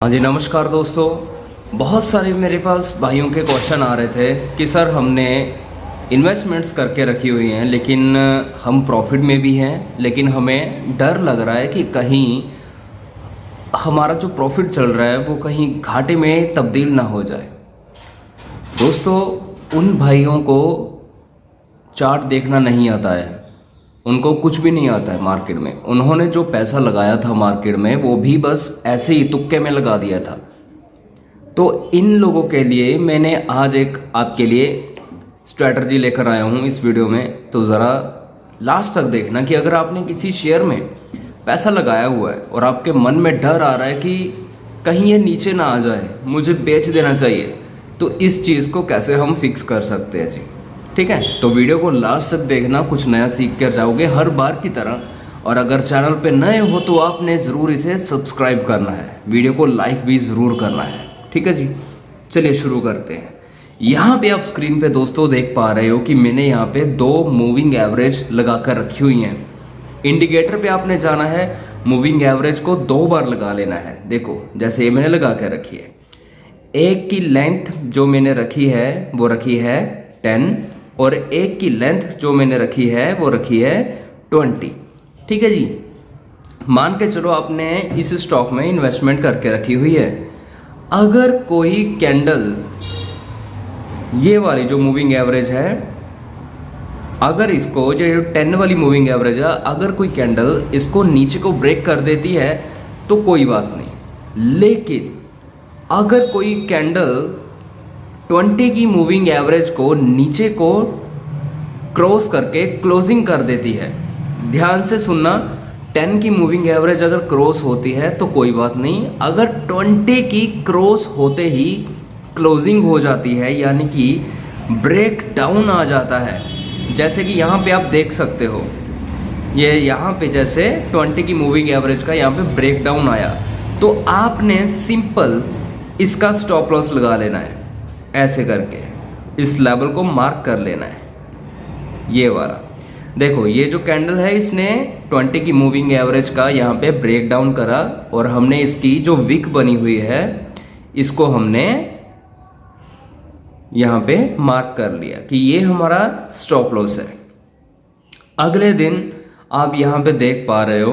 हाँ जी, नमस्कार दोस्तों। बहुत सारे मेरे पास भाइयों के क्वेश्चन आ रहे थे कि सर हमने इन्वेस्टमेंट्स करके रखी हुई हैं लेकिन हम प्रॉफिट में भी हैं, लेकिन हमें डर लग रहा है कि कहीं हमारा जो प्रॉफिट चल रहा है वो कहीं घाटे में तब्दील ना हो जाए। दोस्तों, उन भाइयों को चार्ट देखना नहीं आता है, उनको कुछ भी नहीं आता है मार्केट में। उन्होंने जो पैसा लगाया था मार्केट में वो भी बस ऐसे ही तुक्के में लगा दिया था। तो इन लोगों के लिए मैंने आज एक आपके लिए स्ट्रैटेजी लेकर आया हूँ इस वीडियो में। तो ज़रा लास्ट तक देखना कि अगर आपने किसी शेयर में पैसा लगाया हुआ है और आपके मन में डर आ रहा है कि कहीं ये नीचे ना आ जाए, मुझे बेच देना चाहिए, तो इस चीज़ को कैसे हम फिक्स कर सकते हैं जी। ठीक है, तो वीडियो को लास्ट तक देखना, कुछ नया सीख कर जाओगे हर बार की तरह। और अगर चैनल पे नए हो तो आपने ज़रूर इसे सब्सक्राइब करना है, वीडियो को लाइक भी ज़रूर करना है। ठीक है जी, चलिए शुरू करते हैं। यहाँ पे आप स्क्रीन पे दोस्तों देख पा रहे हो कि मैंने यहाँ पे दो मूविंग एवरेज लगा कर रखी हुई हैं। इंडिकेटर पे आपने जाना है, मूविंग एवरेज को 2 बार लगा लेना है। देखो, जैसे ये मैंने लगा कर रखी है। एक की लेंथ जो मैंने रखी है वो रखी है 10 और एक की लेंथ जो मैंने रखी है वो रखी है 20। ठीक है जी, मान के चलो आपने इस स्टॉक में इन्वेस्टमेंट करके रखी हुई है। अगर कोई कैंडल, ये वाली जो मूविंग एवरेज है, अगर इसको जो 10 वाली मूविंग एवरेज है, अगर कोई कैंडल इसको नीचे को ब्रेक कर देती है तो कोई बात नहीं। लेकिन अगर कोई कैंडल 20 की मूविंग एवरेज को नीचे को क्रॉस करके क्लोजिंग कर देती है, ध्यान से सुनना, 10 की मूविंग एवरेज अगर क्रॉस होती है तो कोई बात नहीं। अगर 20 की क्रॉस होते ही क्लोजिंग हो जाती है, यानी कि ब्रेक डाउन आ जाता है, जैसे कि यहाँ पे आप देख सकते हो, ये यहाँ पे जैसे 20 की मूविंग एवरेज का यहाँ पे ब्रेक डाउन आया, तो आपने सिंपल इसका स्टॉप लॉस लगा लेना है। ऐसे करके इस लेवल को मार्क कर लेना है, ये वाला। देखो, ये जो कैंडल है इसने 20 की मूविंग एवरेज का यहाँ पे ब्रेक डाउन करा और हमने इसकी जो विक बनी हुई है इसको हमने यहाँ पे मार्क कर लिया कि ये हमारा स्टॉप लॉस है। अगले दिन आप यहाँ पे देख पा रहे हो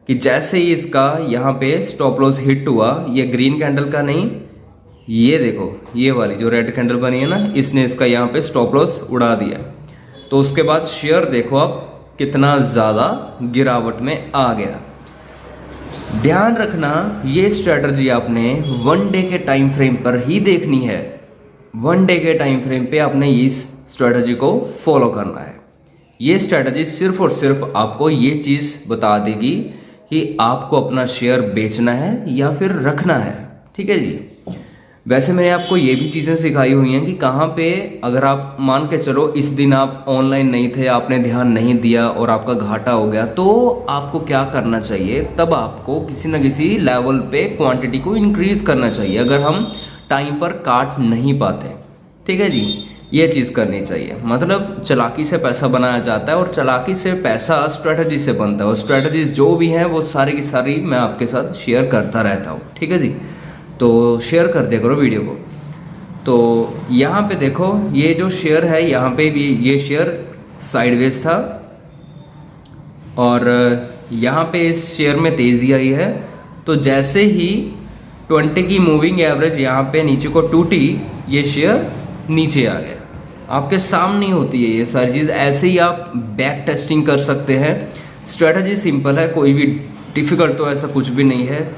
कि जैसे ही इसका यहाँ पे स्टॉप लॉस हिट हुआ, ये ग्रीन कैंडल का नहीं, ये देखो ये वाली जो रेड कैंडल बनी है ना, इसने इसका यहाँ पे स्टॉप लॉस उड़ा दिया। तो उसके बाद शेयर देखो आप कितना ज़्यादा गिरावट में आ गया। ध्यान रखना, ये स्ट्रेटजी आपने 1 डे के टाइम फ्रेम पर ही देखनी है। 1 डे के टाइम फ्रेम पे आपने इस स्ट्रेटजी को फॉलो करना है। ये स्ट्रेटजी सिर्फ और सिर्फ आपको ये चीज़ बता देगी कि आपको अपना शेयर बेचना है या फिर रखना है। ठीक है जी। वैसे मैंने आपको ये भी चीज़ें सिखाई हुई हैं कि कहाँ पे, अगर आप मान के चलो इस दिन आप ऑनलाइन नहीं थे, आपने ध्यान नहीं दिया और आपका घाटा हो गया, तो आपको क्या करना चाहिए, तब आपको किसी न किसी लेवल पे क्वांटिटी को इंक्रीज करना चाहिए अगर हम टाइम पर काट नहीं पाते। ठीक है जी, ये चीज़ करनी चाहिए। मतलब चालाकी से पैसा बनाया जाता है और चालाकी से पैसा स्ट्रेटजी से बनता है, और स्ट्रेटजीज जो भी हैं वो सारी की सारी मैं आपके साथ शेयर करता रहता हूँ। ठीक है जी, तो शेयर कर दिया करो वीडियो को। तो यहाँ पे देखो, ये जो शेयर है यहाँ पे भी ये शेयर साइडवेज था और यहाँ पे इस शेयर में तेज़ी आई है। तो जैसे ही 20 की मूविंग एवरेज यहाँ पे नीचे को टूटी, ये शेयर नीचे आ गया। आपके सामने होती है ये सारी चीज़, ऐसे ही आप बैक टेस्टिंग कर सकते हैं। स्ट्रेटजी सिंपल है, कोई भी डिफ़िकल्ट तो ऐसा कुछ भी नहीं है।